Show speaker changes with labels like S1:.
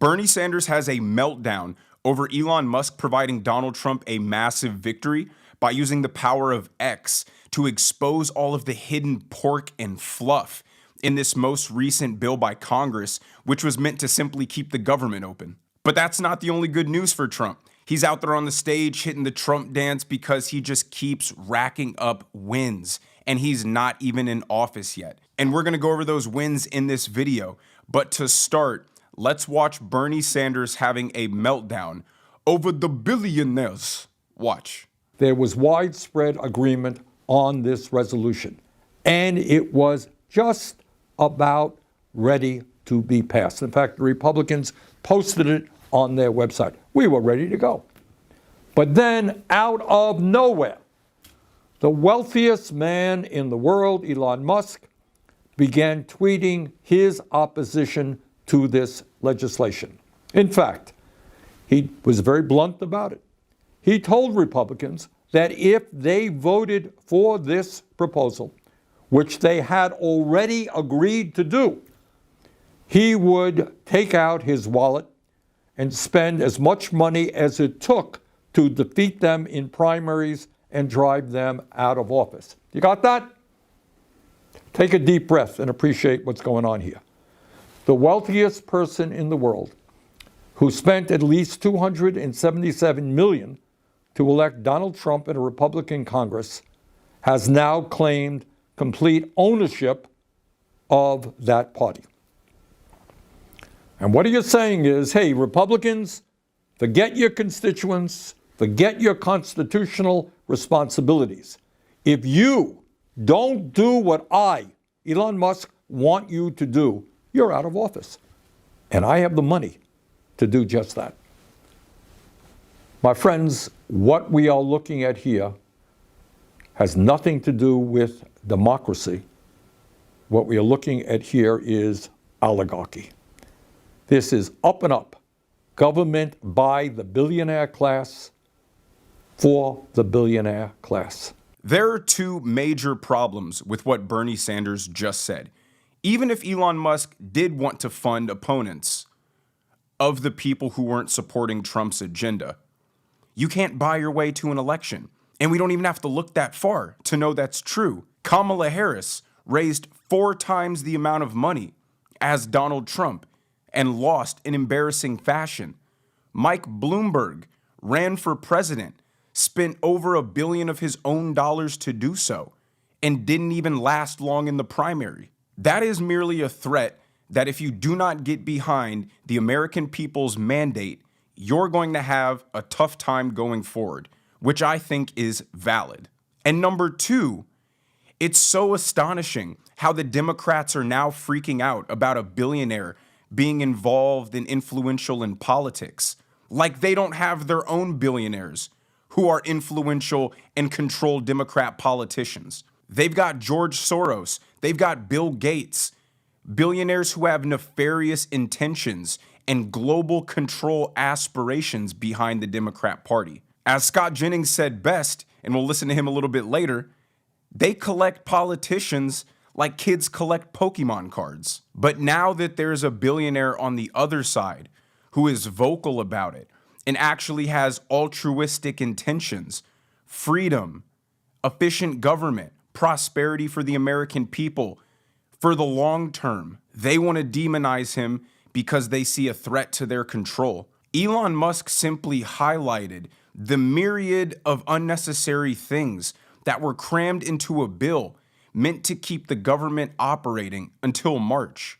S1: Bernie Sanders has a meltdown over Elon Musk providing Donald Trump a massive victory by using the power of X to expose all of the hidden pork and fluff in this most recent bill by Congress, which was meant to simply keep the government open. But that's not the only good news for Trump. He's out there on the stage hitting the Trump dance because he just keeps racking up wins, and he's not even in office yet. And we're gonna go over those wins in this video. But to start, let's watch Bernie Sanders having a meltdown over the billionaires. Watch.
S2: There was widespread agreement on this resolution, and it was just about ready to be passed. In fact, the Republicans posted it on their website. We were ready to go. But then, out of nowhere, the wealthiest man in the world, Elon Musk, began tweeting his opposition to this legislation. In fact, he was very blunt about it. He told Republicans that if they voted for this proposal, which they had already agreed to do, he would take out his wallet and spend as much money as it took to defeat them in primaries and drive them out of office. You got that? Take a deep breath and appreciate what's going on here. The wealthiest person in the world, who spent at least $277 million to elect Donald Trump in a Republican Congress, has now claimed complete ownership of that party. And what he is saying is, hey, Republicans, forget your constituents, forget your constitutional responsibilities. If you don't do what I, Elon Musk, want you to do, you're out of office. And I have the money to do just that. My friends, what we are looking at here has nothing to do with democracy. What we are looking at here is oligarchy. This is up and up. Government by the billionaire class for the billionaire class.
S1: There are two major problems with what Bernie Sanders just said. Even if Elon Musk did want to fund opponents of the people who weren't supporting Trump's agenda, you can't buy your way to an election. And we don't even have to look that far to know that's true. Kamala Harris raised 4 times the amount of money as Donald Trump and lost in embarrassing fashion. Mike Bloomberg ran for president, spent over $1 billion of his own dollars to do so, and didn't even last long in the primary. That is merely a threat that if you do not get behind the American people's mandate, you're going to have a tough time going forward, which I think is valid. And number 2, it's so astonishing how the Democrats are now freaking out about a billionaire being involved and influential in politics, like they don't have their own billionaires who are influential and control Democrat politicians. They've got George Soros, they've got Bill Gates, billionaires who have nefarious intentions and global control aspirations behind the Democrat Party. As Scott Jennings said best, and we'll listen to him a little bit later, they collect politicians like kids collect Pokemon cards. But now that there's a billionaire on the other side who is vocal about it and actually has altruistic intentions, freedom, efficient government, prosperity for the American people, for the long term, they want to demonize him because they see a threat to their control. Elon Musk simply highlighted the myriad of unnecessary things that were crammed into a bill meant to keep the government operating until March.